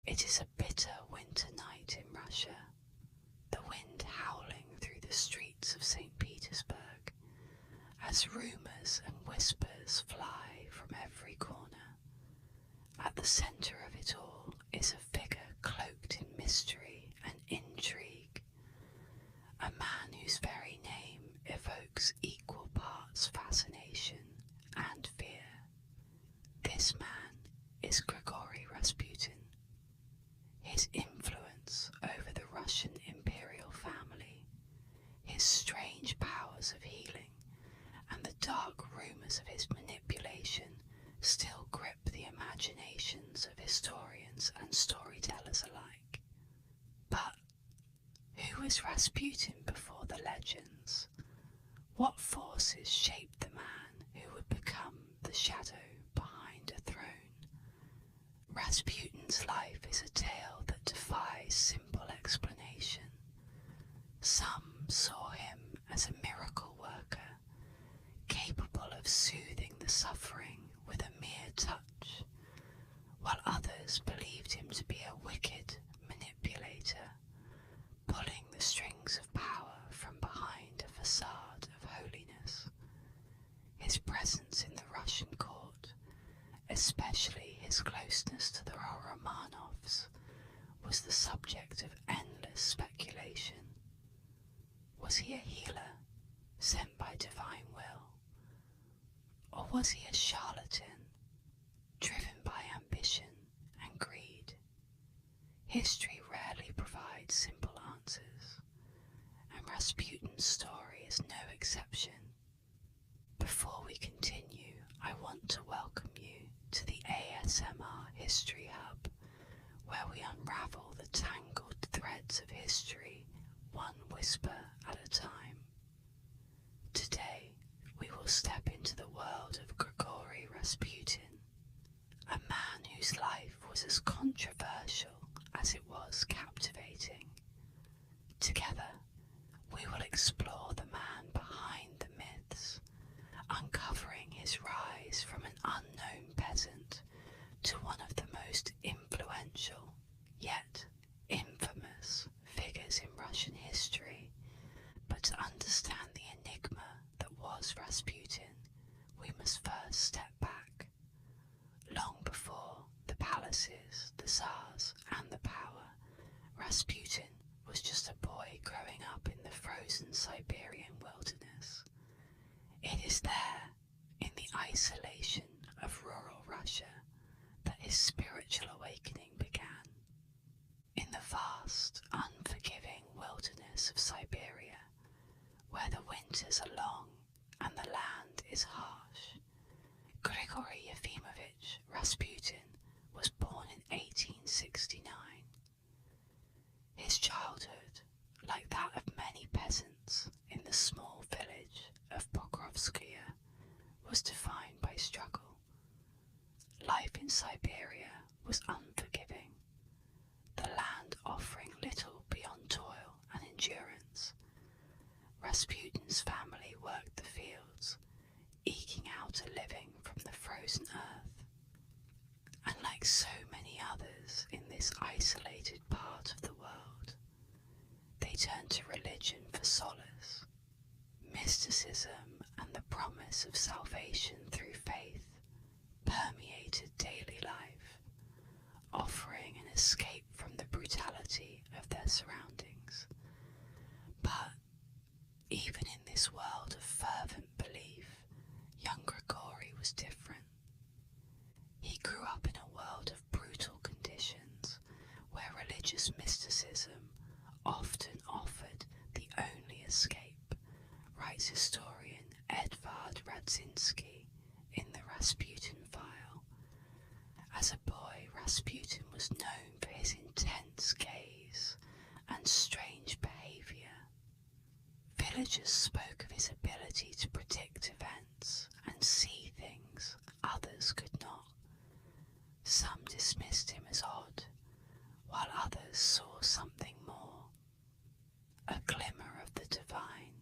It is a bitter winter night in Russia, the wind howling through the streets of St. Petersburg, as rumours and whispers fly from every corner. At the centre of it all is a figure cloaked in mystery and intrigue, a man whose very name evokes equal parts fascination and fear. This man is Grigori Rasputin. His influence over the Russian Imperial family, his strange powers of healing, and the dark rumours of his manipulation still grip the imaginations of historians and storytellers alike. But who was Rasputin before the legends? What forces shaped the man who would become the shadow behind a throne? Rasputin's life is a tale that defies simple explanation. Some saw him as a miracle worker, capable of soothing the suffering with a mere touch, while others believed him to be a wicked manipulator, pulling the strings of power from behind a facade of holiness. His presence in the Russian court, especially his closeness to the Romanovs, was the subject of endless speculation. Was he a healer sent by divine will? Or was he a charlatan, driven by ambition and greed? History rarely provides simple answers, and Rasputin's story is no exception. Before we continue, I want to welcome you to the ASMR History Hub, where we unravel the tangled threads of history, one whisper at a time. Today, we will step into the world of Grigori Rasputin, a man whose life was as controversial as it was captivating. Together, we will explore the man behind the myths, uncovering his rise from an unknown peasant to one of the most influential, yet infamous, figures in Russian history. But to understand the enigma that was Rasputin, we must first step back. Long before the palaces, the Tsars, and the power, Rasputin was just a boy growing up in the frozen Siberian wilderness. It is there, in the isolation of rural Russia, that his spiritual awakening began. In the vast, unforgiving wilderness of Siberia, where the winters are long and the land is harsh, Grigori Yefimovich Rasputin was born in 1869. His childhood, like that of many peasants in the small village of Pokrovskaya, was defined by struggle. Life in Siberia was unforgiving, the land offering little beyond toil and endurance. Rasputin's family worked the fields, eking out a living from the frozen earth. And like so many others in this isolated part of the world, they turned to religion for solace. Mysticism and the promise of salvation through faith permeated daily life, offering an escape from the brutality of their surroundings. But even in this world of fervent belief, young Grigori was different. He grew up in a world of brutal conditions, where religious mysticism often offered the only escape, writes historian Edvard Radzinsky in the Rasputin File. As a boy, Rasputin was known for his intense gaze and strange behaviour. Villagers spoke of his ability to predict events and see things others could not. Some dismissed him as odd, while others saw something more, a glimmer of the divine.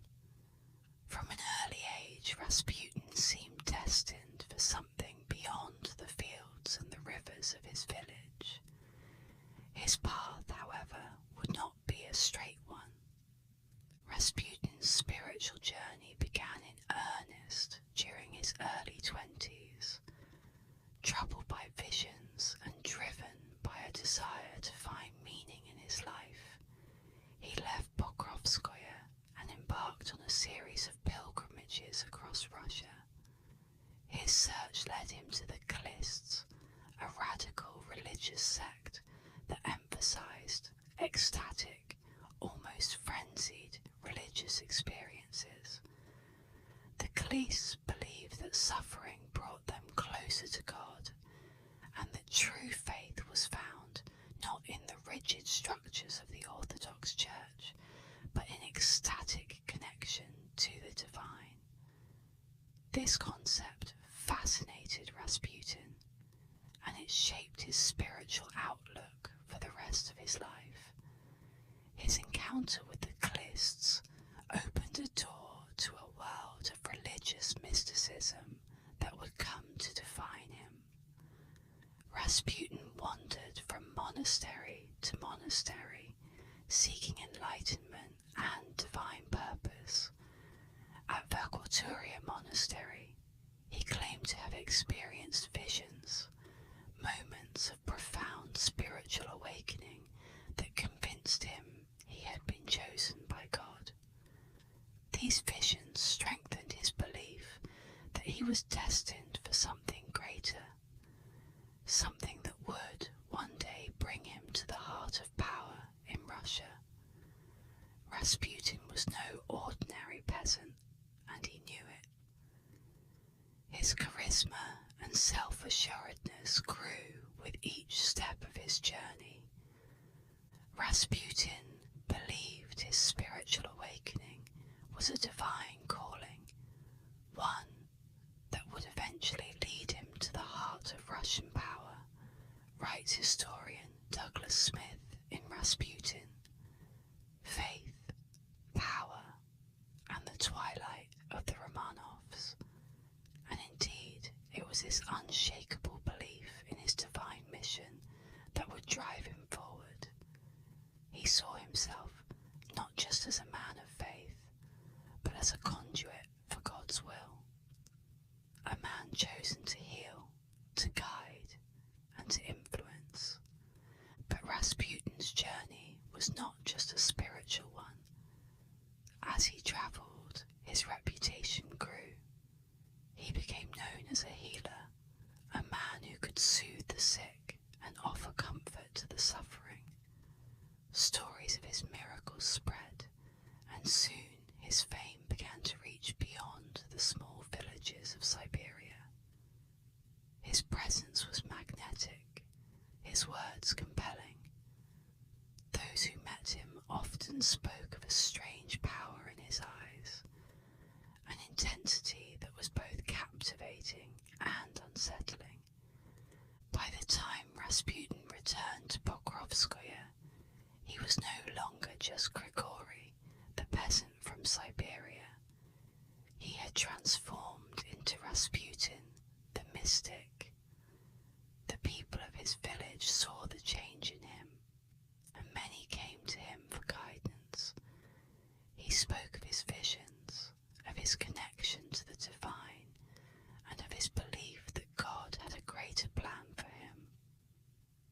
From an early age, Rasputin seemed destined for something beyond the fields and the rivers of his village. His path, however, would not be a straight one. Rasputin's spiritual journey began in earnest during his early 20s. Troubled by visions and driven by a desire to find meaning in his life, he left Pokrovskoye and embarked on a series of pilgrimages across Russia. His search led him to the Kalists, a radical religious sect that emphasized ecstatic, almost frenzied religious experiences. The Kalists believed that suffering brought them closer to God, and that true faith was found not in the rigid structures of the Orthodox Church, but in ecstatic connection to the divine. This concept fascinated Rasputin, and it shaped his spiritual outlook for the rest of his life. His encounter with the Kalists opened a door to a world of religious mysticism that would come to define him. Rasputin wandered from monastery to monastery, seeking enlightenment and divine purpose. At Verkhoturia Monastery, he claimed to have experienced visions, moments of profound spiritual awakening that convinced him he had been chosen by God. These visions strengthened his belief that he was destined for something greater, something that would one day bring him to the heart of power in Russia. Rasputin was no ordinary peasant, and he knew it. His charisma and self-assuredness grew with each step of his journey. Rasputin believed his spiritual awakening was a divine calling, one that would eventually lead him to the heart of Russian power, writes historian Douglas Smith in Rasputin. Faith, power, and the twilight of the Romanovs. And indeed, it was this unshakable belief in his divine mission that would drive him forward. He saw himself not just as a man of faith, but as a conduit for God's will. A man chosen to heal, to guide, and to influence. But Rasputin's journey was not just a spiritual one. As he travelled, his reputation grew. He became known as a healer, a man who could soothe the sick and offer comfort to the suffering. Stories of his miracles spread, and soon his fame began to reach beyond the small villages of Siberia. His presence was magnetic, his words compelling. Those who met him often spoke of a strange power in his eyes, an intensity that was both captivating and unsettling. By the time Rasputin returned to Pokrovskoye, he was no longer just Grigori, the peasant from Siberia. He had transformed into Rasputin, the mystic. The people of his village saw the change in him, and many came to him for guidance. He spoke of his visions, of his connection to the divine, and of his belief that God had a greater plan for him.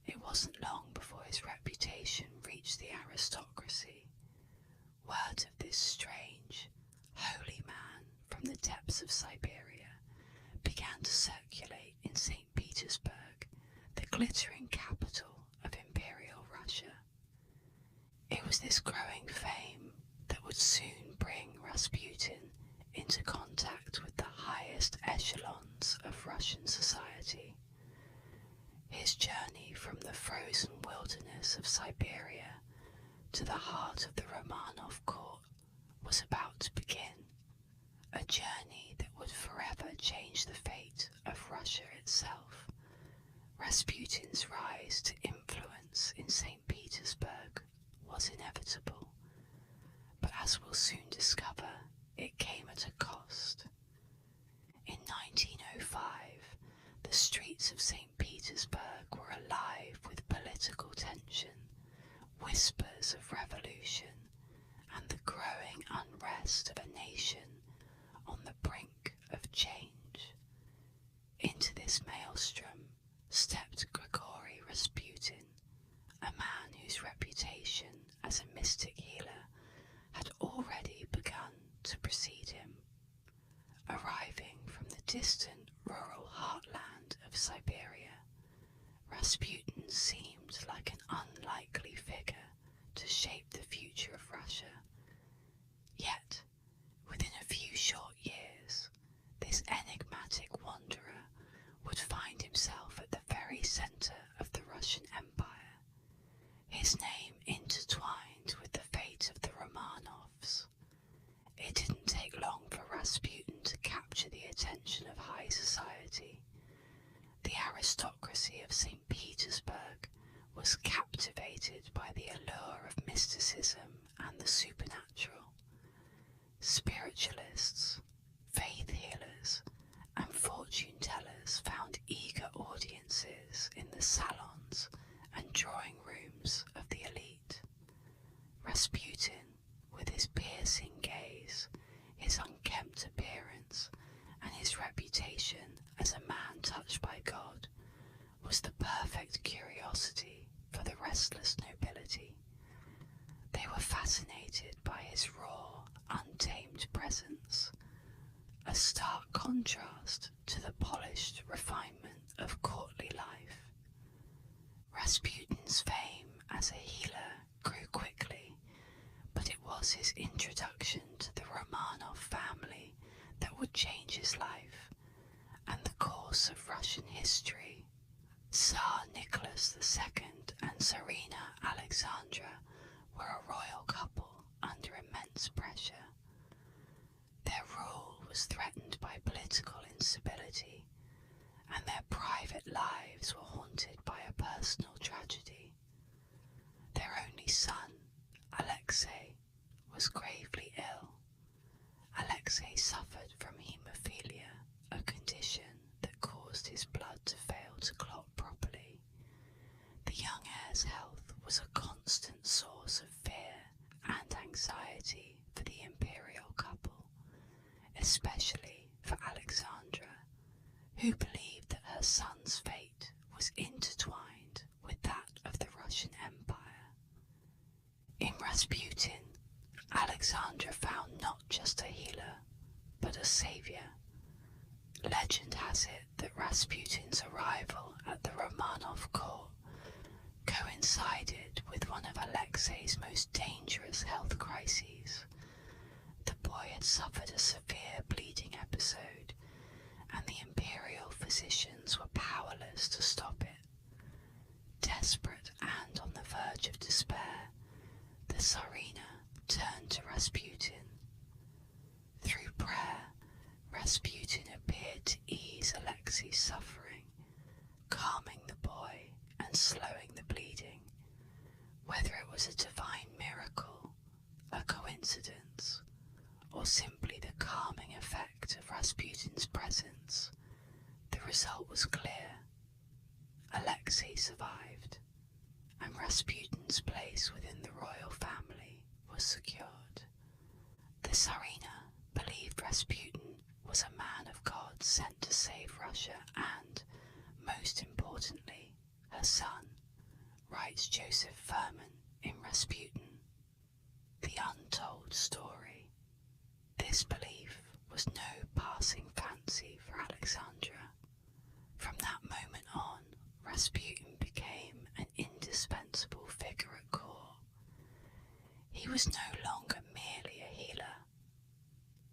It wasn't long before his reputation reached the aristocracy. Word of this strange, holy man from the depths of Siberia began to circulate in St. Petersburg, the glittering capital of Imperial Russia. It was this growing fame that would soon bring Rasputin into contact with the highest echelons of Russian society. His journey from the frozen wilderness of Siberia to the heart of the Romanov court was about to begin, a journey that would forever change the fate of Russia itself. Rasputin's rise to influence in St. Petersburg was inevitable, but as we'll soon discover, it came at a cost. In 1905, the streets of St. Petersburg were alive with political tension. chaos of revolution and the growing unrest of a nation on the brink of change. Into this maelstrom stepped Grigori Rasputin, a man whose reputation as a mystic healer had already begun to precede him. Arriving from the distant rural heartland of Siberia, Rasputin seemed like an unlikely figure to shape the future of Russia. Yet, within a few short years, this enigmatic wanderer would find himself at the very centre of the Russian Empire, his name intertwined with the fate of the Romanovs. It didn't take long for Rasputin to capture the attention of high society. The aristocracy of St. Petersburg was captivated by the allure of mysticism and the supernatural. Spiritualists, faith healers, and fortune tellers found eager audiences in the salons and drawing rooms of the elite. Rasputin, with his piercing gaze, his unkempt appearance, and his reputation as a man touched by God, was the perfect curiosity for the restless nobility. They were fascinated by his raw, untamed presence, a stark contrast to the polished refinement of courtly life. Rasputin's fame as a healer grew quickly, but it was his introduction to the Romanov family that would change his life and the course of Russian history. Tsar Nicholas II and Tsarina Alexandra were a royal couple under immense pressure. Their rule was threatened by political instability, and their private lives were haunted by a personal tragedy. Their only son, Alexei, was gravely ill. Alexei suffered from haemophilia, a condition that caused his blood to fail to clot properly. The young heir's health was a constant source of fear and anxiety for the Imperial couple, especially for Alexandra, who believed that her son's fate was intertwined with that of the Russian Empire. In Rasputin, Alexandra found not just a healer, but a saviour. Legend has it that Rasputin's arrival at the Romanov court coincided with one of Alexei's most dangerous health crises. The boy had suffered a severe bleeding episode, and the Imperial physicians were powerless to stop it. Desperate and on the verge of despair, the Tsarina turned to Rasputin. Through prayer, Rasputin appeared to ease Alexei's suffering, calming the boy and slowing the bleeding. Whether it was a divine miracle, a coincidence, or simply the calming effect of Rasputin's presence, the result was clear. Alexei survived, and Rasputin's place within the royal family was secured. The Tsarina believed Rasputin was a man of God sent to save Russia and, most importantly, her son, writes Joseph Furman in Rasputin, The Untold Story. This belief was no passing fancy for Alexandra. From that moment on, Rasputin became an indispensable figure at court. He was no longer merely a healer.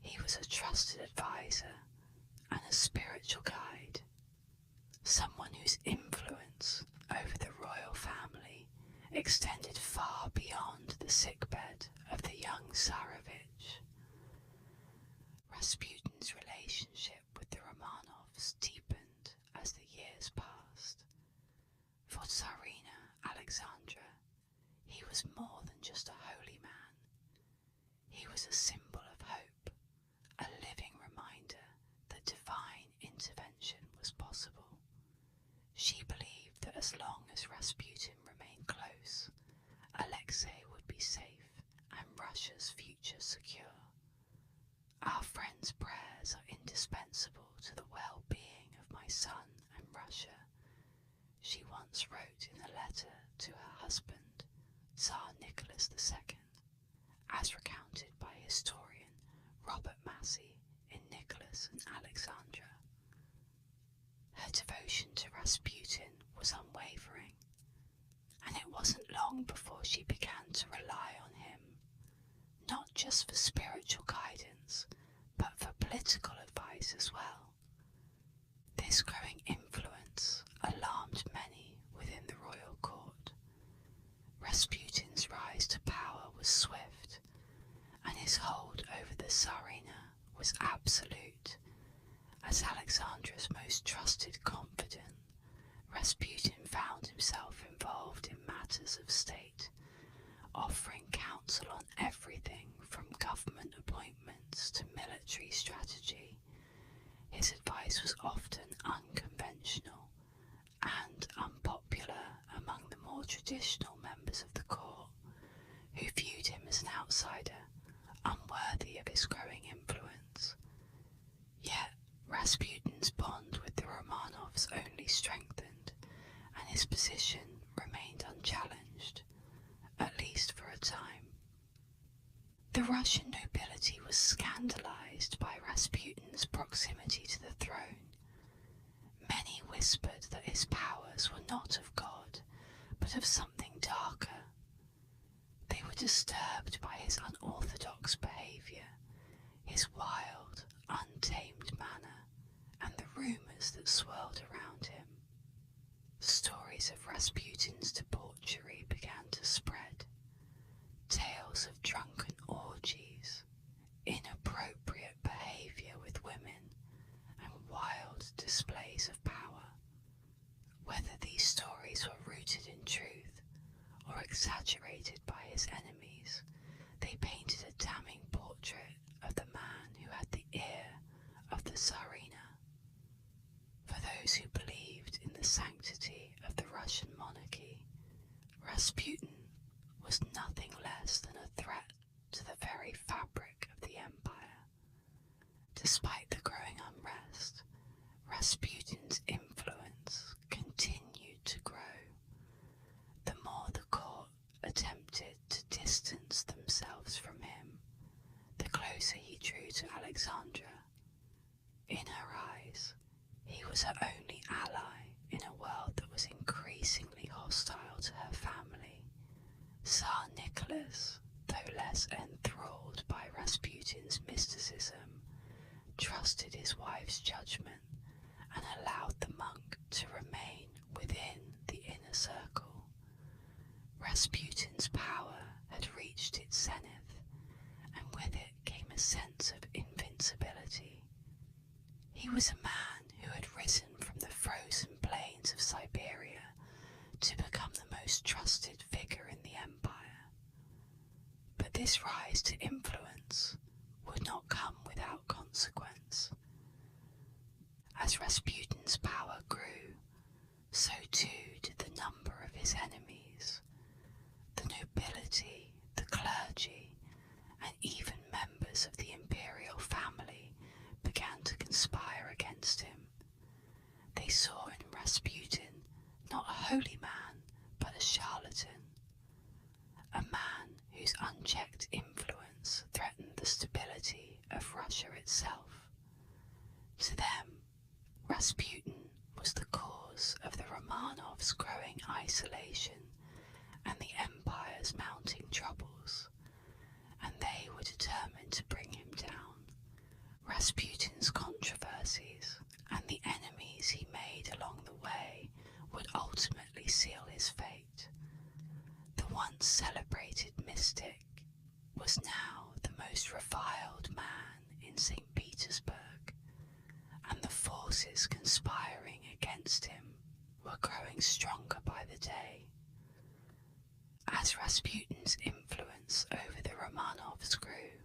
He was a trusted advisor and a spiritual guide, someone whose influence over the royal family extended far beyond the sickbed of the young Tsarevich. Rasputin's relationship with the Romanovs deepened as the years passed. For Tsarina Alexandra, he was more than just a holy man. He was a symbol of hope, a living reminder that divine intervention was possible. She believed that as long as Rasputin remained close, Alexei would be Russia's future secure. Our friend's prayers are indispensable to the well-being of my son and Russia, she once wrote in a letter to her husband, Tsar Nicholas II, as recounted by historian Robert Massey in Nicholas and Alexandra. Her devotion to Rasputin was unwavering, and it wasn't long before she began to rely on him, not just for spiritual guidance, but for political advice as well. This growing influence alarmed many within the royal court. Rasputin's rise to power was swift, and his hold over the Tsarina was absolute. As Alexandra's most trusted confidant, Rasputin found himself involved in matters of state, offering counsel on everything from government appointments to military strategy. His advice was often unconventional and unpopular among the more traditional members of the court, who viewed him as an outsider, unworthy of his growing influence. Yet Rasputin's bond with the Romanovs only strengthened, and his position remained unchallenged, at least for a time. The Russian nobility was scandalized by Rasputin's proximity to the throne. Many whispered that his powers were not of God, but of something darker. They were disturbed by his unorthodox behaviour, his wild, untamed manner, and the rumours that swirled around him. Stories of Rasputin's debauchery began to spread. Tales of drunken orgies, inappropriate behaviour with women, and wild displays of power. Whether these stories were rooted in truth or exaggerated by his enemies, they painted a damning portrait of the man who had the ear of the Tsarina. For those who believed in the sanctity of the Russian monarchy, Rasputin was nothing less than a threat to the very fabric of the empire. Despite the growing unrest, Rasputin's influence continued to grow. The more the court attempted to distance themselves from him, the closer he drew to Alexandra. In her eyes, he was her only ally in a world that was increasingly hostile to her family. Tsar Nicholas, though less enthralled by Rasputin's mysticism, trusted his wife's judgment and allowed the monk to remain within the inner circle. Rasputin's power had reached its zenith, and with it came a sense of invincibility. He was a man who had risen from the frozen plains of Siberia to become the most trusted figure in the empire. But this rise to influence would not come without consequence. As Rasputin's power grew, so too did the number of his enemies. The nobility, the clergy, and even members of the Imperial family began to conspire against him. They saw in Rasputin not a holy man, but a charlatan, a man whose unchecked influence threatened the stability of Russia itself. To them, Rasputin was the cause of the Romanovs' growing isolation and the empire's mounting troubles, and they were determined to bring him down. Rasputin's controversies and the enemies he made along the way would ultimately seal his fate. The once celebrated mystic was now the most reviled man in St. Petersburg, and the forces conspiring against him were growing stronger by the day. As Rasputin's influence over the Romanovs grew,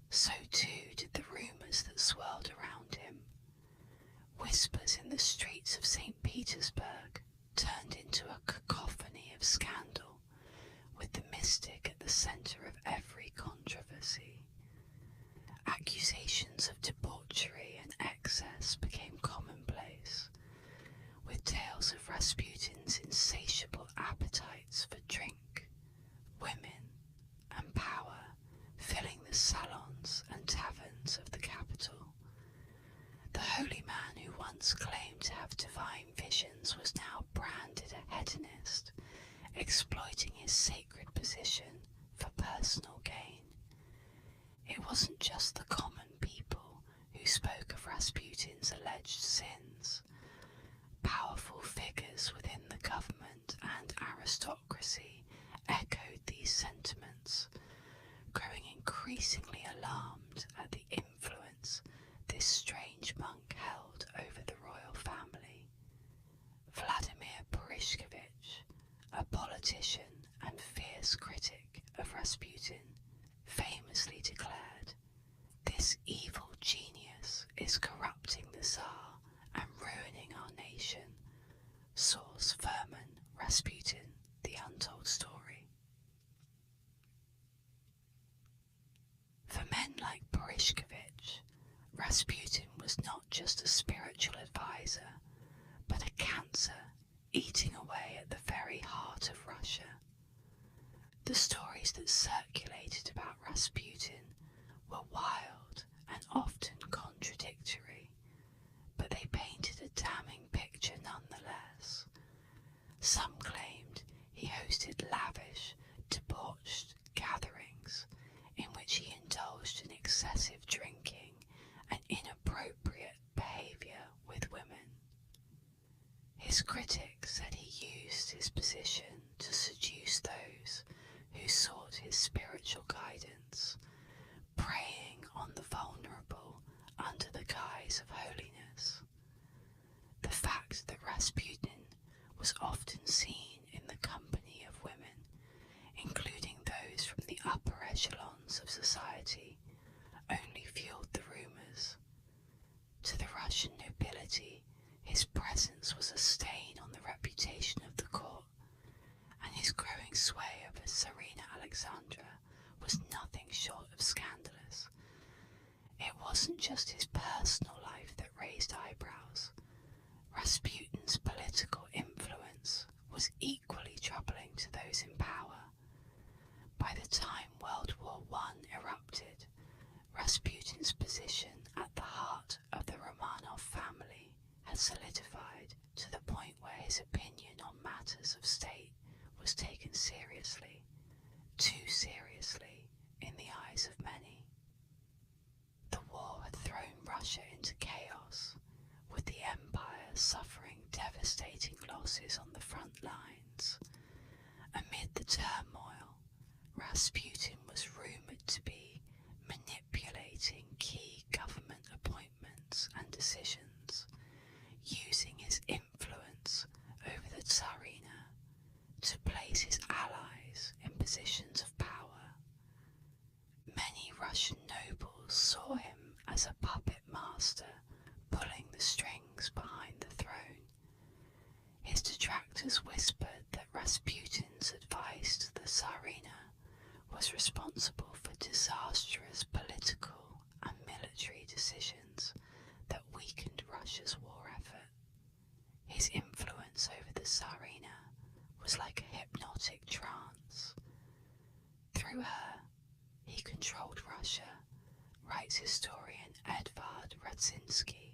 so too did the rumours that swirled around him. Whispers in the streets of St. Petersburg turned into a cacophony of scandal, with the mystic at the centre of every controversy. claimed to have divine visions was now branded a hedonist, exploiting his sacred position for personal gain. It wasn't just the common people who spoke of Rasputin's alleged sins. Powerful figures within the government and aristocracy echoed these sentiments, growing increasingly alarmed at the influence this strange monk held over the royal family. Vladimir Purishkevich, a politician and fierce critic of Rasputin, famously declared, "This evil genius is corrupting the Tsar and ruining our nation." Source: Furman, Rasputin, The Untold Story. For men like Purishkevich, Rasputin was not just a spiritual advisor, but a cancer eating away at the very heart of Russia. The stories that circulated about Rasputin were wild and often contradictory, but they painted a damning picture nonetheless. Some claimed he hosted lavish, debauched gatherings in which he indulged in excessive drinking and inappropriate behaviour with women. His critics said he used his position to seduce those who sought his spiritual guidance, preying on the vulnerable under the guise of holiness. The fact that Rasputin was often seen in the company of women, including those from the upper echelons of society, only fueled the rumours. To the Russian nobility, his presence was a stain on the reputation of the court, and his growing sway over Tsarina Alexandra was nothing short of scandalous. It wasn't just his personal life that raised eyebrows. Rasputin's political influence was equally troubling to those in power. By the time World War I erupted, Rasputin's position at the heart of the Romanov family had solidified to the point where his opinion on matters of state was taken seriously, too seriously in the eyes of many. The war had thrown Russia into chaos, with the empire suffering devastating losses on the front lines. Amid the turmoil, Rasputin was rumoured to be manipulating key government appointments and decisions, using his influence over the Tsarina to place his allies in positions of power. Many Russian nobles saw him as a puppet master pulling the strings behind the throne. His detractors whispered that Rasputin's advice to the Tsarina was responsible for disastrous political and military decisions that weakened Russia's war effort. His influence over the Tsarina was like a hypnotic trance. Through her, he controlled Russia, writes historian Edvard Radzinsky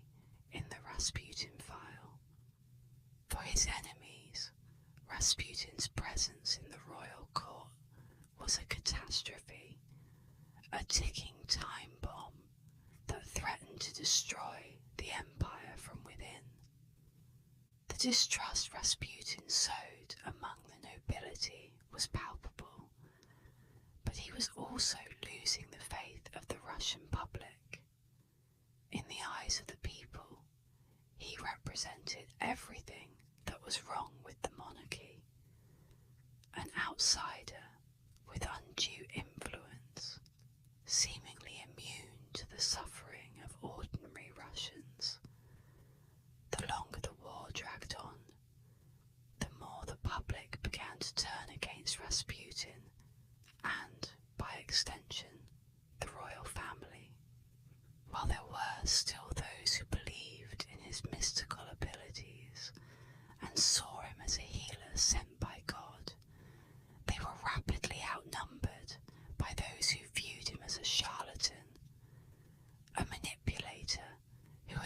in the Rasputin File. For his enemies, Rasputin's presence in the royal court was a catastrophe, a ticking time bomb that threatened to destroy the empire from within. The distrust Rasputin sowed among the nobility was palpable, but he was also losing the faith of the Russian public. In the eyes of the people, he represented everything that was wrong with the monarchy. An outsider with undue influence, seemingly immune to the suffering of ordinary Russians. The longer the war dragged on, the more the public began to turn against Rasputin and, by extension, the royal family. While there were still those who believed in his mystical abilities and saw him as a healer sent by God, they were rapidly outnumbered by those who viewed him as a charlatan, a manipulator who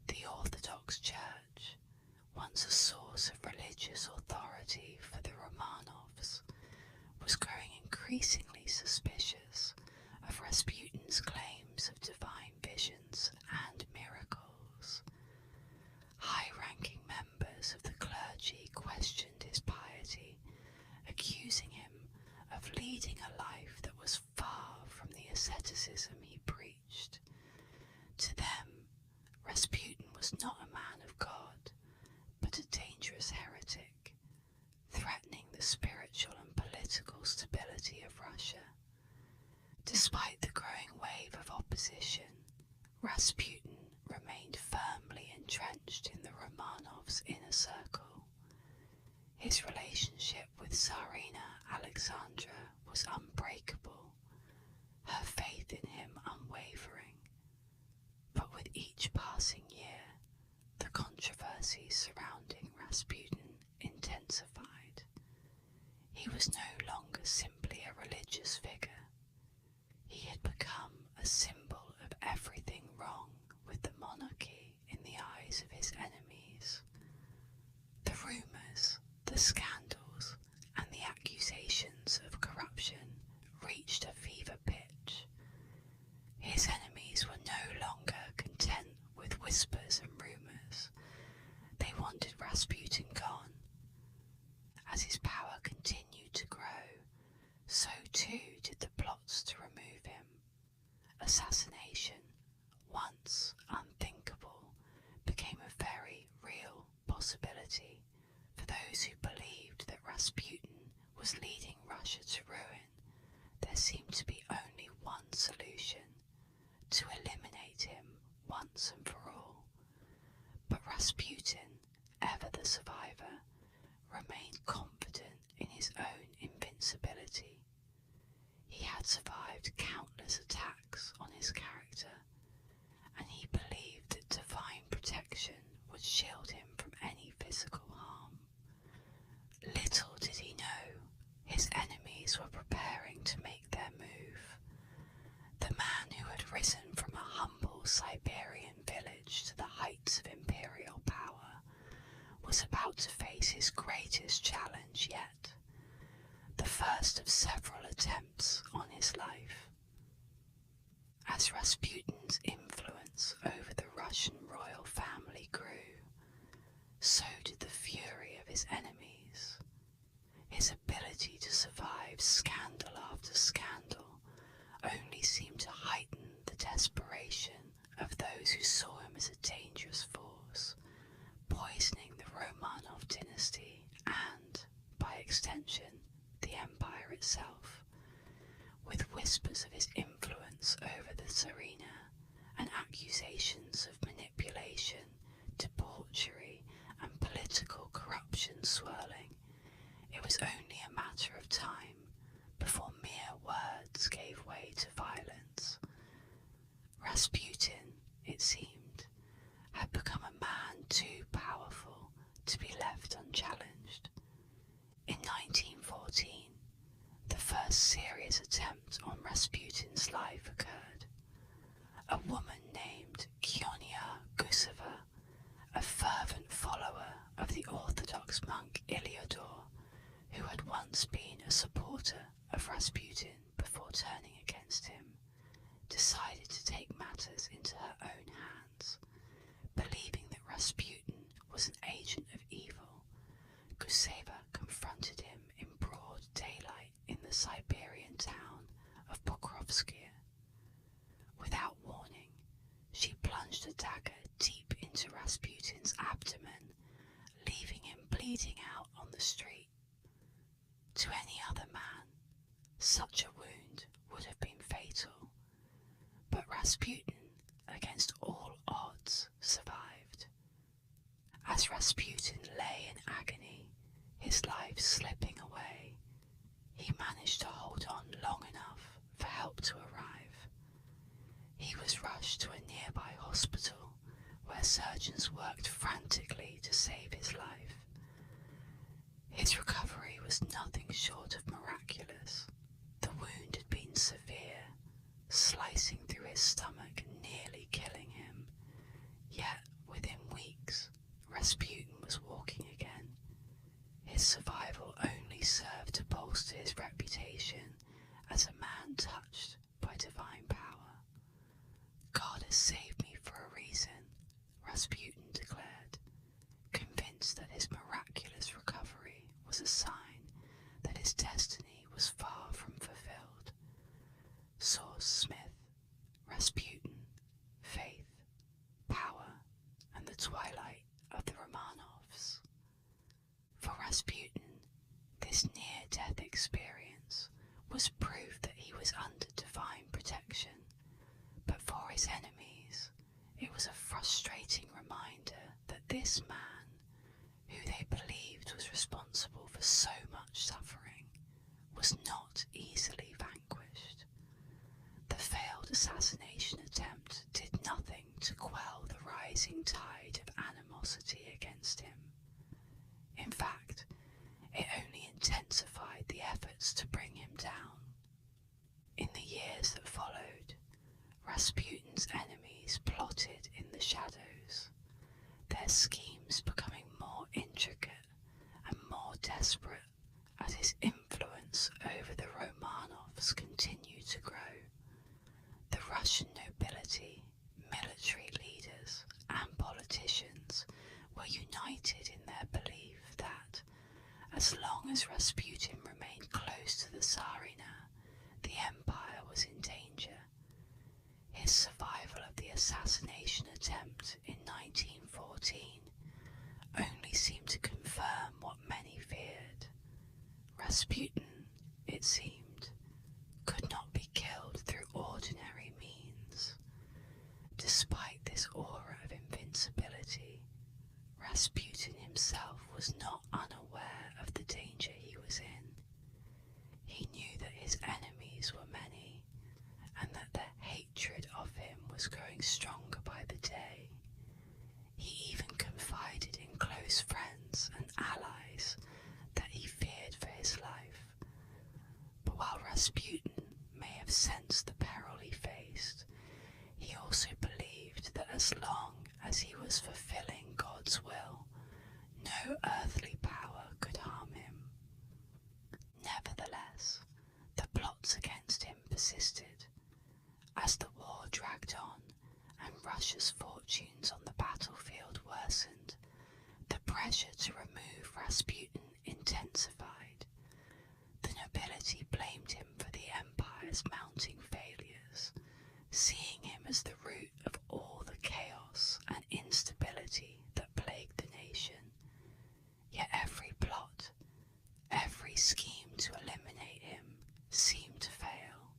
The Orthodox Church, once a source of religious authority for the Romanovs, was growing increasingly suspicious of Rasputin's claims of divine visions and miracles. High-ranking members of the clergy questioned his piety, accusing him of leading a life that was far from the asceticism he preached. To them, Rasputin was not a man of God, but a dangerous heretic, threatening the spiritual and political stability of Russia. Despite the growing wave of opposition, Rasputin remained firmly entrenched in the Romanovs' inner circle. His relationship with Tsarina Alexandra was unbreakable, her faith in him unwavering. But with each passing year, the controversies surrounding Rasputin intensified. He was no longer simply a religious figure. He had become a symbol of everything wrong with the monarchy in the eyes of his enemies. The rumours, the scandals, and the accusations of corruption reached a fever pitch. His enemies were no longer content with whispers and rumours. They wanted Rasputin gone. As his power continued to grow, so too did the plots to remove him. Assassination, once unthinkable, became a very real possibility for those who believed that Rasputin was leading Russia to ruin. There seemed to be only one solution: to eliminate him once and for all. But Rasputin, ever the survivor, remained confident in his own invincibility. He had survived countless attacks on his character, and he believed that divine protection would shield him from any physical harm. Little did he know, his enemies were preparing to make their move. The man who had risen from a humble Siberian village to the heights of imperial power was about to face his greatest challenge yet, the first of several attempts on his life. As Rasputin's influence over the Russian royal family grew, so did the fury of his enemies. His ability to survive scandal after scandal only seemed to heighten the desperation of those who saw him as a dangerous force, poisoning the Romanov dynasty and, by extension, the empire itself. With whispers of his influence over the Tsarina and accusations of manipulation, debauchery, and political corruption swirling, it was only a matter of time before mere words gave way to violence. Rasputin, it seemed, had become a man too powerful to be left unchallenged. In 1914, the first serious attempt on Rasputin's life occurred. A woman named Kionia Guseva, a fervent follower of the Orthodox monk Iliador, who had once been a supporter of Rasputin before turning against him, decided to take matters into her own hands. Believing that Rasputin was an agent of evil, Guseva confronted him in broad daylight in the Siberian town of Pokrovsky. Without warning, she plunged a dagger deep into Rasputin's abdomen, leaving him bleeding out on the street. To any other man, such a wound would have been fatal, but Rasputin, against all odds, survived. As Rasputin lay in agony, his life slipping away, he managed to hold on long enough for help to arrive. He was rushed to a nearby hospital where surgeons worked frantically to save his life. His recovery was nothing short of miraculous. The wound had been severe, slicing through his stomach and nearly killing him. Yet, with Rasputin was walking again. His survival only served to bolster his reputation as a man touched by divine power. God has saved me for a reason, Rasputin declared, convinced that his miraculous recovery was a sign that his destiny was far from fulfilled. Source Smith, Rasputin, Faith, Power, and the Twilight of the Romanovs. For Rasputin, this near-death experience was proof that he was under divine protection, but for his enemies, it was a frustrating reminder that this man, who they believed was responsible for so much suffering, was not easily vanquished. The failed assassination attempt did nothing to quell the rising tide of animosity against him. In fact, it only intensified the efforts to bring him down. In the years that followed, Rasputin's enemies plotted in the shadows, their schemes becoming more intricate and more desperate as his influence over the Romanovs continued to grow. The Russian nobility, military leaders, and politicians were united in their belief that, as long as Rasputin remained close to the Tsarina, the empire was in danger. His survival of the assassination attempt in 1914 only seemed to confirm what many feared. Rasputin, it seemed, could not be killed through ordinary means. Despite this aura of invincibility, Rasputin himself was not unaware of the danger he was in. He knew that his enemies were many, and that their hatred of him was growing stronger by the day. He even confided in close friends and allies that he feared for his life. But while Rasputin may have sensed the peril he faced, he also believed that as long as he was fulfilling God's will, no earthly power could harm him. Nevertheless, the plots against him persisted. As the war dragged on and Russia's fortunes on the battlefield worsened, the pressure to remove Rasputin intensified. The nobility blamed him for the empire's mounting failures, seeing him as the root of all the chaos and instability that plagued the nation. Yet every plot, every scheme to eliminate him seemed to fail,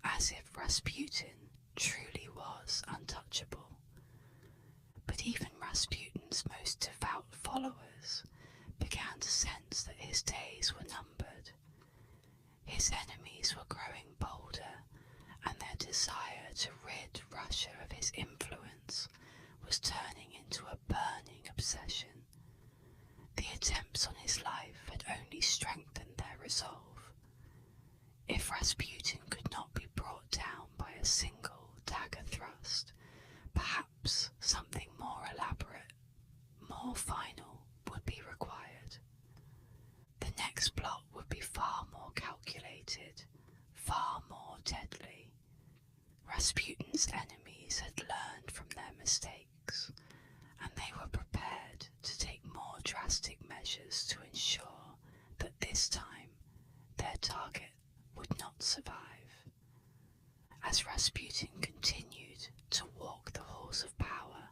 as if Rasputin truly was untouchable. But even Rasputin's most devout followers began to sense that his days were numbered. His enemies were growing bolder, and their desire to rid Russia of his influence was turning into a burning obsession. The attempts on his life had only strengthened their resolve. If Rasputin could not be brought down by a single dagger thrust, perhaps something more elaborate, more final, would be required. The next plot would be far more calculated, far more deadly. Rasputin's enemies had learned from their mistakes, and they were prepared to take more drastic measures to ensure that this time their target would not survive. As Rasputin continued to walk the halls of power,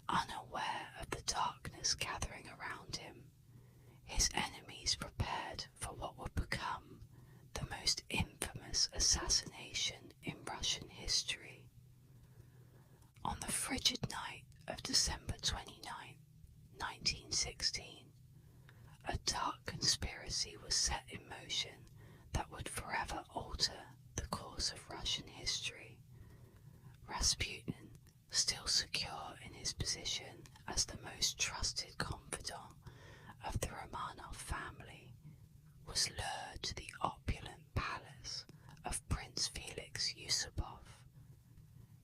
unaware of the darkness gathering around him, his enemies prepared for what would become the most infamous assassination in Russian history. On the frigid night of December 29, 1916, a dark conspiracy was set in motion that would forever alter the course of Russian history. Rasputin, still secure in his position as the most trusted confidant of the Romanov family, was lured to the opulent palace of Prince Felix Yusupov.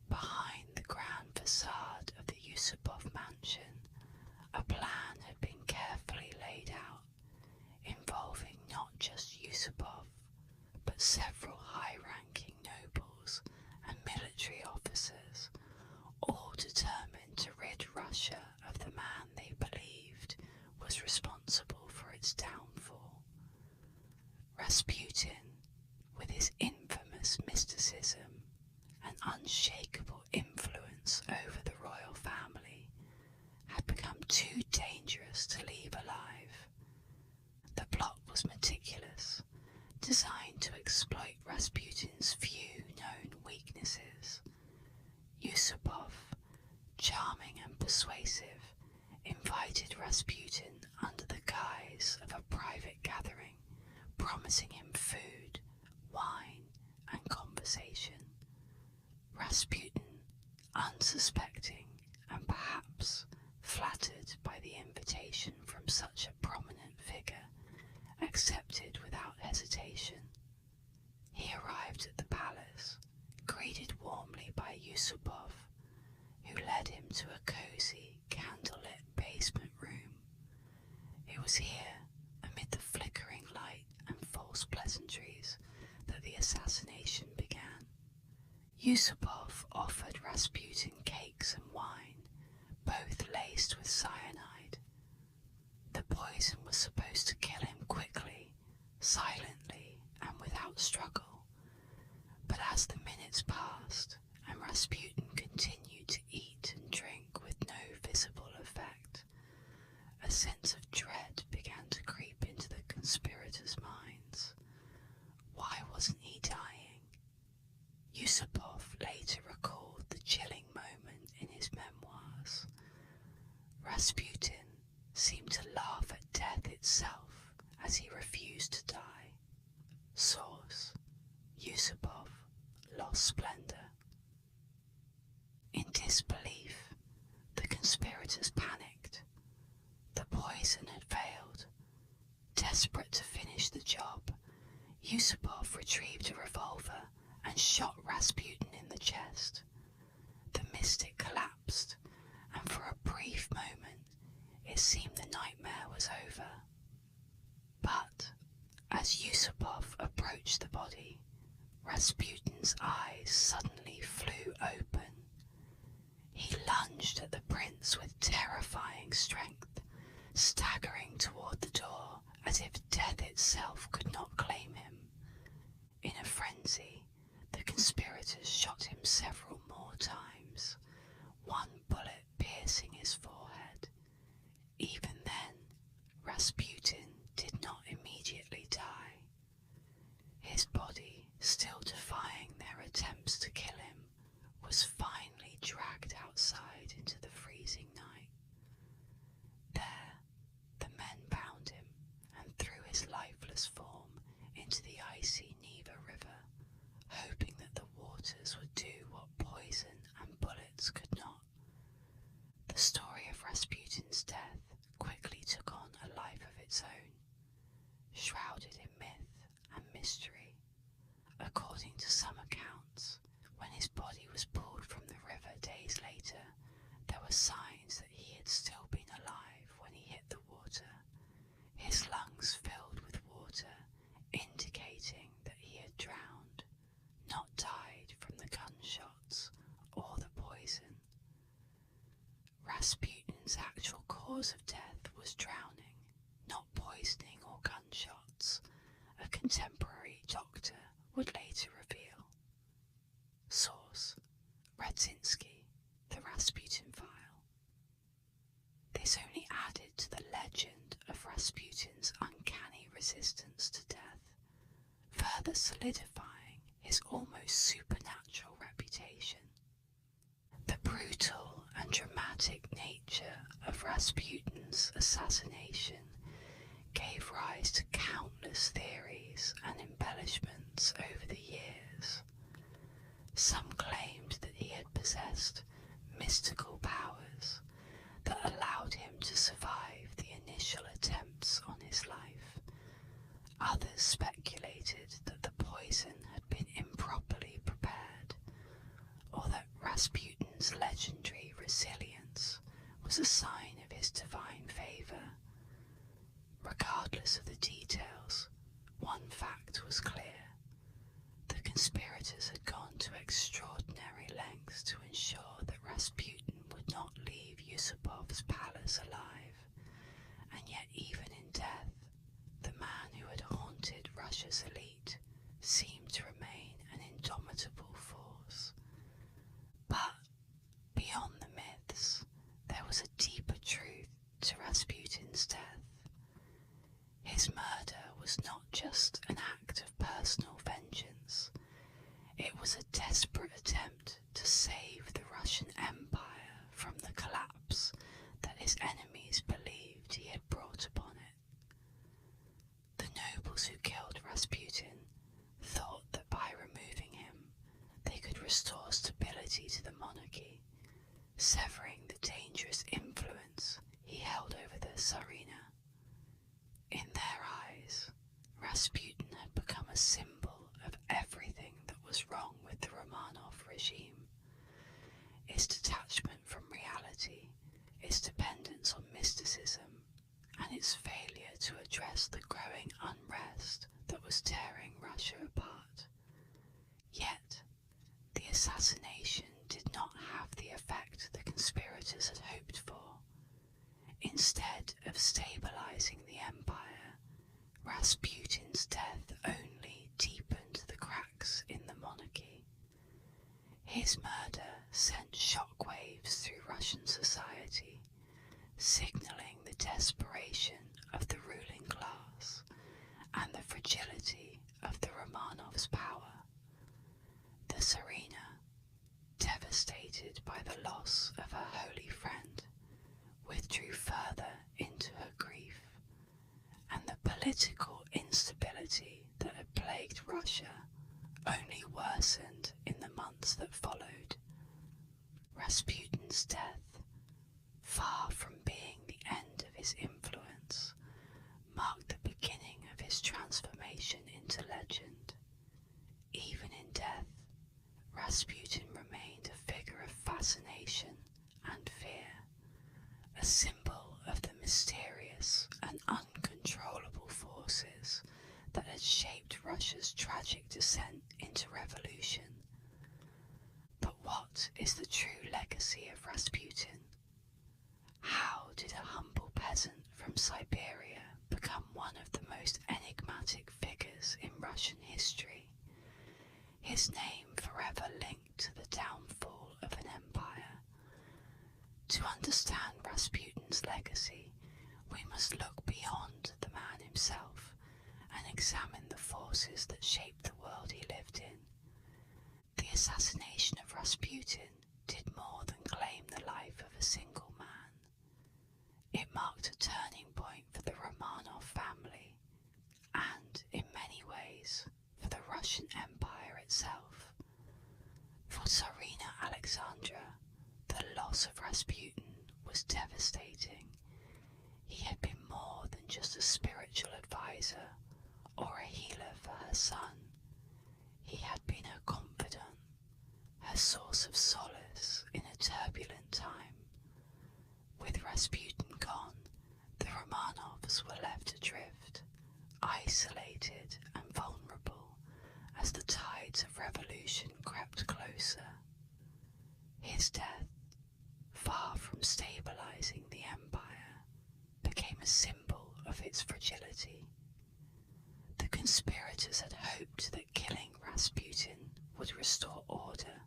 Behind the grand facade of the Yusupov mansion, a just Yusupov, but several high-ranking nobles and military officers, all determined to rid Russia of the man they believed was responsible for its downfall. Rasputin, with his infamous mysticism and unshakable influence over the royal family, had become too dangerous to leave alive. The plot was meticulous, designed to exploit Rasputin's few known weaknesses. Yusupov, charming and persuasive, invited Rasputin under the guise of a private gathering, promising him food, wine, and conversation. Rasputin, unsuspecting and perhaps flattered by the invitation from such a prominent figure, accepted without hesitation. He arrived at the palace, greeted warmly by Yusupov, who led him to a cosy, candlelit basement room. It was here, amid the flickering light and false pleasantries, that the assassination began. Yusupov offered Rasputin cakes and wine, both laced with cyanide. The poison was supposed to kill him quickly, silently, and without struggle. But as the minutes passed, and Rasputin continued to eat and drink with no visible effect, a sense of dread began to creep into the conspirators' minds. Why wasn't he dying? Yusupov later recalled the chilling moment in his memoirs. Rasputin seemed to laugh at death itself as he refused to die. Source: Yusupov, Lost Splendor. In disbelief, the conspirators panicked. The poison had failed. Desperate to finish the job, Yusupov retrieved a revolver and shot Rasputin in the chest. The mystic collapsed, and for a brief moment it seemed the nightmare was over. But as Yusupov approached the body, Rasputin's eyes suddenly flew open. He lunged at the prince with terrifying strength, staggering toward the door as if death itself could not claim him. In a frenzy, the conspirators shot him several more times, one bullet piercing his forehead. Even then, Rasputin did not immediately die. His body, still defying their attempts to kill him, was finally dragged outside into the freezing night. There, the men bound him and threw his lifeless form into the icy Neva River, hoping that the waters would do what poison and bullets could not. The story of Rasputin's death quickly took on a life of its own, shrouded in myth and mystery. According to some accounts, when his body was pulled from the river days later, there were signs that he had still been alive when he hit the water, his lungs filled with water, indicating that he had drowned, not died from the gunshots or the poison. Rasputin's actual cause of death was drowning, not poisoning or gunshots, a contemporary doctor would later reveal. Source: Radzinski, The Rasputin File. This only added to the legend of Rasputin's uncanny resistance to death, further solidifying his almost supernatural reputation. The brutal and dramatic nature of Rasputin's assassination gave rise to countless theories and embellishments over the years. Some claimed that he had possessed mystical powers that allowed him to survive the initial attempts on his life. Others speculated that the poison had been improperly prepared, or that Rasputin's legendary resilience was a sign of his divine favour. Regardless of the details, one fact was clear. The conspirators had gone to extraordinary lengths to ensure that Rasputin would not leave Yusupov's palace alive, and yet even in death, the man who had haunted Russia's elite seemed to remain an indomitable force. But beyond the myths, there was a deeper truth to Rasputin's death. His murder was not just an act of personal vengeance. It was a desperate attempt to save the Russian Empire from the collapse that his enemies believed he had brought upon it. The nobles who killed Rasputin thought that by removing him, they could restore stability to the monarchy, severing the dangerous influence he held over the Tsarina. In their eyes, Rasputin had become a symbol of everything that was wrong with the Romanov regime. Its detachment from reality, its dependence on mysticism, and its failure to address the growing unrest that was tearing Russia apart. Yet, the assassination did not have the effect the conspirators had hoped for. Instead of stabilizing the empire, Rasputin's death only deepened the cracks in the monarchy. His murder sent shockwaves through Russian society, signaling the desperation of the ruling class and the fragility of the Romanovs' power. The Tsarina, devastated by the loss of her holy friend, withdrew further into her grief, and the political instability that had plagued Russia only worsened in the months that followed. Rasputin's death, far from being the end of his influence, marked the beginning of his transformation into legend. Even in death, Rasputin remained a figure of fascination and fear, a symbol of the mysterious and uncontrollable forces that had shaped Russia's tragic descent into revolution. But what is the true legacy of Rasputin? How did a humble peasant from Siberia become one of the most enigmatic figures in Russian history? His name forever linked to the downfall of an empire. To understand Rasputin's legacy, we must look beyond the man himself and examine the forces that shaped the world he lived in. The assassination of Rasputin did more than claim the life of a single man. It marked a turning point for the Romanov family and, in many ways, for the Russian Empire itself. For Tsarina Alexandra, the loss of Rasputin was devastating. He had been more than just a spiritual advisor or a healer for her son. He had been her confidant, her source of solace in a turbulent time. With Rasputin gone, the Romanovs were left adrift, isolated and vulnerable as the tides of revolution crept closer. His death, far from stabilizing the empire, became a symbol of its fragility. The conspirators had hoped that killing Rasputin would restore order,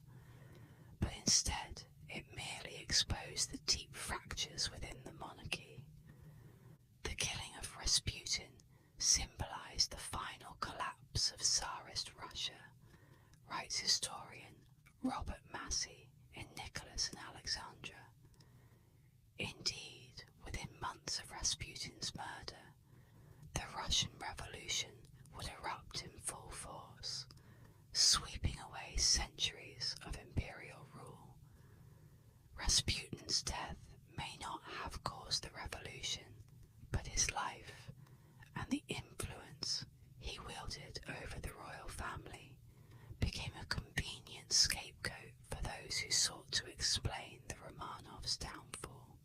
but instead it merely exposed the deep fractures within the monarchy. The killing of Rasputin symbolized the final collapse of Tsarist Russia, writes historian Robert Massey in Nicholas and Alexandra. Indeed, within months of Rasputin's murder, the Russian Revolution would erupt in full force, sweeping away centuries of imperial rule. Rasputin's death may not have caused the revolution, but his life and the influence he wielded over the royal family became a convenient scapegoat for those who sought to explain the Romanovs' downfall.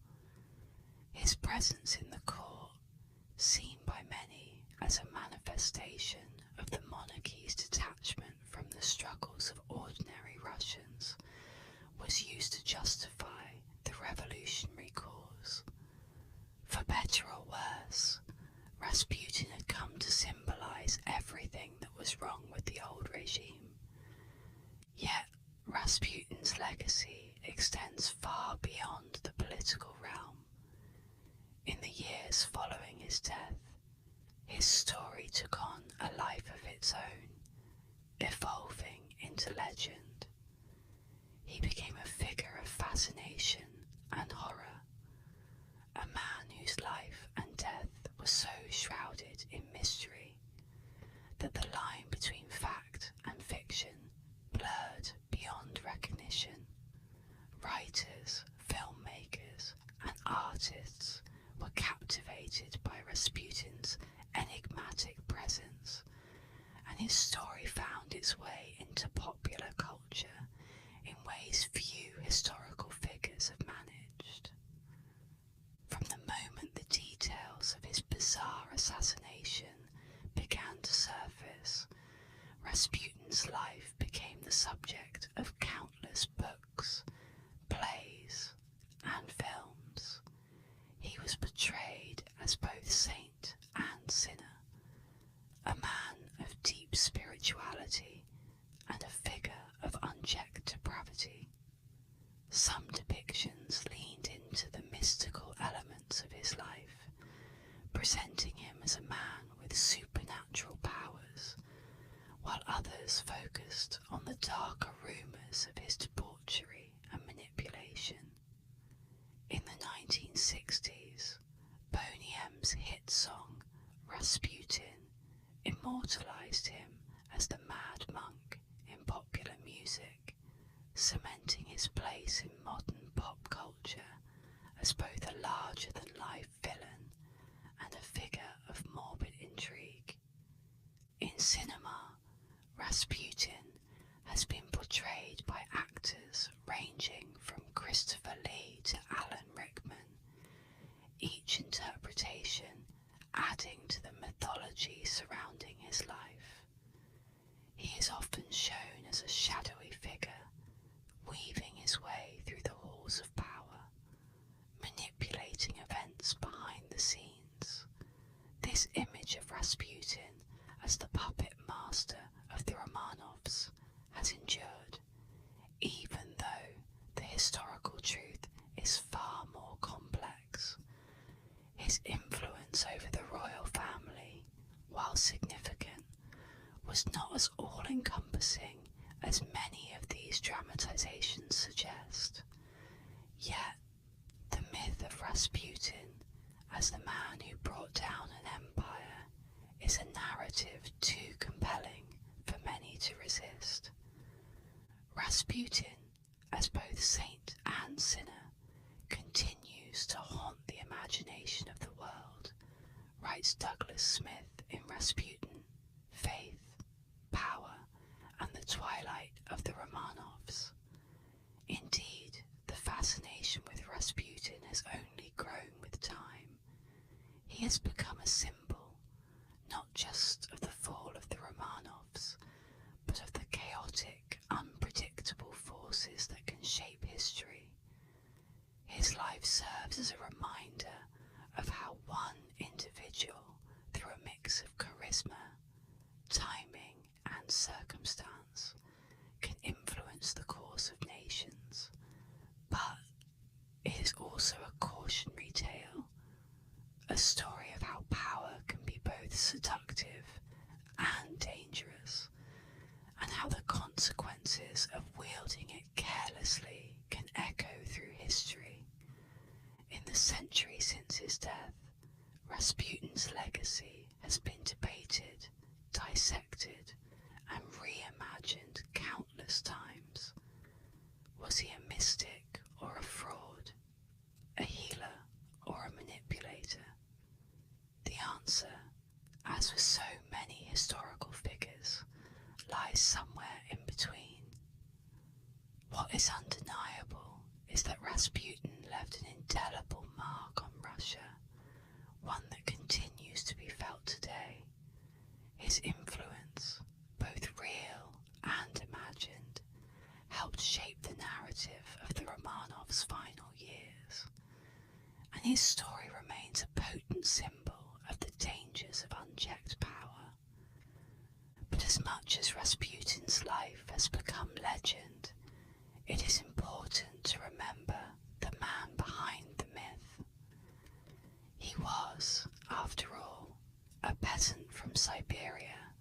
His presence in the court, seen by many as a manifestation of the monarchy's detachment from the struggles of ordinary Russians, was used to justify the revolutionary cause. For better or worse, Rasputin had come to symbolize everything that was wrong with the old regime. Yet Rasputin's legacy extends far beyond the political realm. In the years following his death, his story took on a life of its own, evolving into legend. He became a figure of fascination and horror, a man whose life and death were so shrouded in mystery that the line between fact and fiction blurred beyond recognition. Writers, filmmakers, and artists were captivated by Rasputin's enigmatic presence, and his story found its way into popular culture in ways few historical figures have managed. From the moment the details of his bizarre assassination began to surface, Rasputin's life became the subject of countless books, plays, and films. He was portrayed as both saint and sinner, a man of deep spirituality and a figure of unchecked depravity. Some depictions leaned into the mystical elements of his life, presenting him as a man with supernatural powers, while others focused on the darker rumours of his debauchery and manipulation. In the 1960s, Boney M's hit song, Rasputin, immortalised him as the mad monk in popular music, cementing his place in modern pop culture as both a larger-than-life villain and a figure of morbid intrigue. In cinema, Rasputin has been portrayed by actors ranging from Christopher Lee to Alan Rickman, each interpretation adding to the mythology surrounding his life. He is often shown as a shadowy figure, weaving his way through the halls of power, manipulating events behind the scenes. This image of Rasputin as the puppet master of the Romanovs has endured, even though the historical truth is far more complex. His influence over the royal family, while significant, was not as all-encompassing as many of these dramatizations suggest. Yet, the myth of Rasputin as the man who brought down an empire is a narrative too compelling for many to resist. Rasputin, as both saint and sinner, continues to haunt the imagination of the world, writes Douglas Smith in Rasputin, Faith, Power, and the Twilight of the Romanovs. Indeed, the fascination with Rasputin has only grown with time. He has become a symbol, not just of the fall of the Romanovs, but of the chaotic, unpredictable forces that can shape history. His life serves as a reminder of how one individual, through a mix of charisma, timing, and circumstance, can influence the course of nations. But it is also a cautionary tale, a story of how power can be both seductive and dangerous, and how the consequences of wielding it carelessly can echo through history. In the century since his death, Rasputin's legacy has been debated, dissected, and reimagined countless times. Was he a mystic or a fraud, a healer or a manipulator? The answer, as with so many historical figures, lies somewhere in between. What is undeniable is that Rasputin left an indelible mark on Russia, one that continues to be felt today, his story remains a potent symbol of the dangers of unchecked power. But as much as Rasputin's life has become legend, it is important to remember the man behind the myth. He was, after all, a peasant from Siberia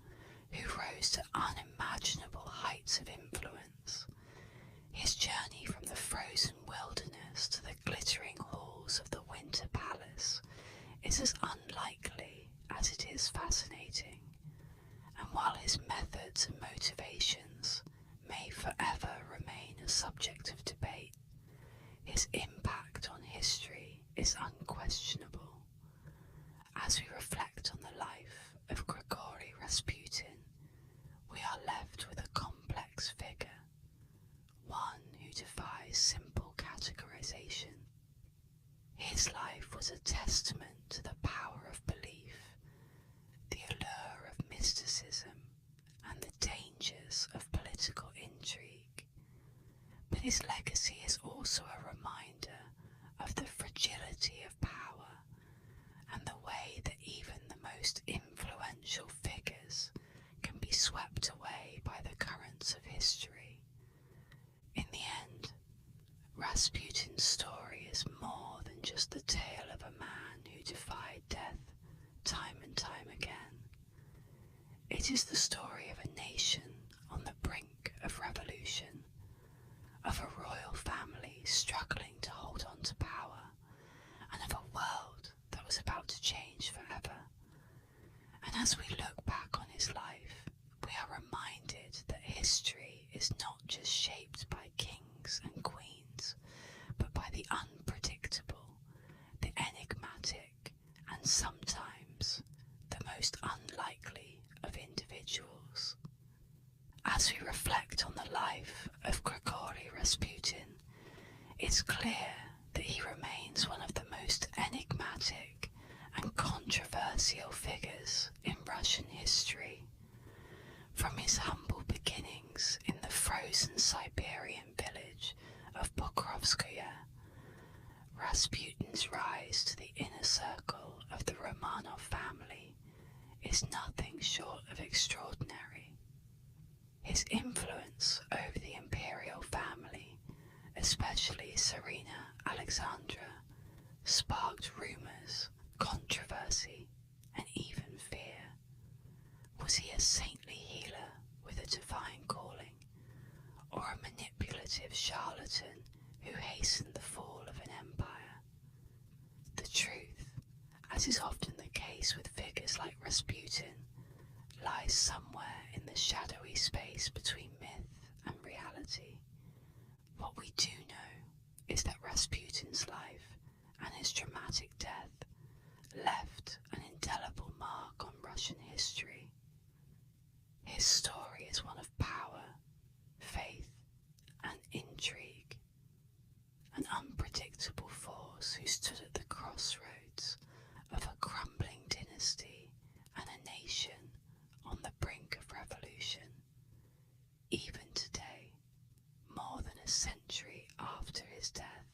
who rose to unimaginable heights of influence. His journey from the frozen wilderness to the glittering halls of the Winter Palace is as unlikely as it is fascinating, and while his methods and motivations may forever remain a subject of debate, his impact on history is unquestionable. As we reflect on the life of Grigori Rasputin, we are left with a complex figure, one who defies simple categorization. His life was a testament to the power of belief, the allure of mysticism, and the dangers of political intrigue. But his legacy is also a reminder of the fragility of power and the way that even the most influential figures can be swept away by the currents of history. In the end, Rasputin's story is more than just the tale of a man who defied death time and time again. It is the story of a nation on the brink of revolution, of a royal family struggling to hold on to power, and of a world that was about to change forever. And as we look back on his life, we are reminded that history is not just shaped by kings and queens, but by the unpredictable, the enigmatic, and sometimes the most unlikely of individuals. As we reflect on the life of Grigori Rasputin, it's clear that he remains one of the most enigmatic and controversial figures in Russian history. From his humble beginnings in the frozen Siberian village of Pokrovskaya, Rasputin's rise to the inner circle of the Romanov family is nothing short of extraordinary. His influence over the Imperial family, especially Tsarina Alexandra, sparked rumours, controversy, and even fear. Was he a saintly healer with a divine calling, or a manipulative charlatan who hastened the fall of an empire? The truth, as is often the case with figures like Rasputin, lies somewhere in the shadowy space between myth and reality. What we do know is that Rasputin's life and his dramatic death left an indelible mark on Russian history. His story is one of power, faith, and intrigue, an unpredictable force who stood at the crossroads of a crumbling dynasty and a nation on the brink of revolution. Even today, more than a century after his death,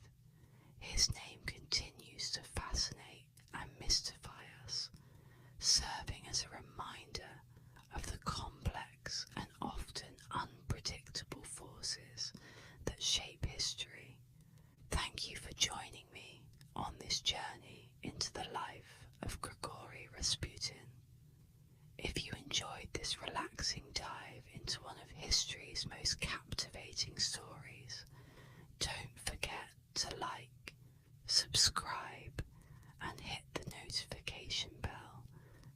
his name continues to fascinate and mystify us, serving as a reminder of the complex and often unpredictable forces that shape history. Thank you for joining me on this journey into the life of Grigori Rasputin. If you enjoyed this relaxing dive into one of history's most captivating stories, don't forget to like, subscribe, and hit the notification bell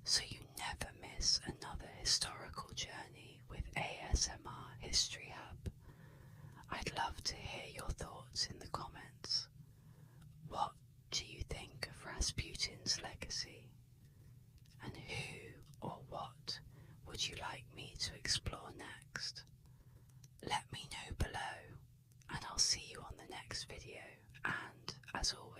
so you never miss another historical journey with ASMR History Hub. I'd love to hear your thoughts in the comments. What do you think of Rasputin's legacy? And who or what would you like me to explore next? Let me know below, and I'll see you on the next video. And as always,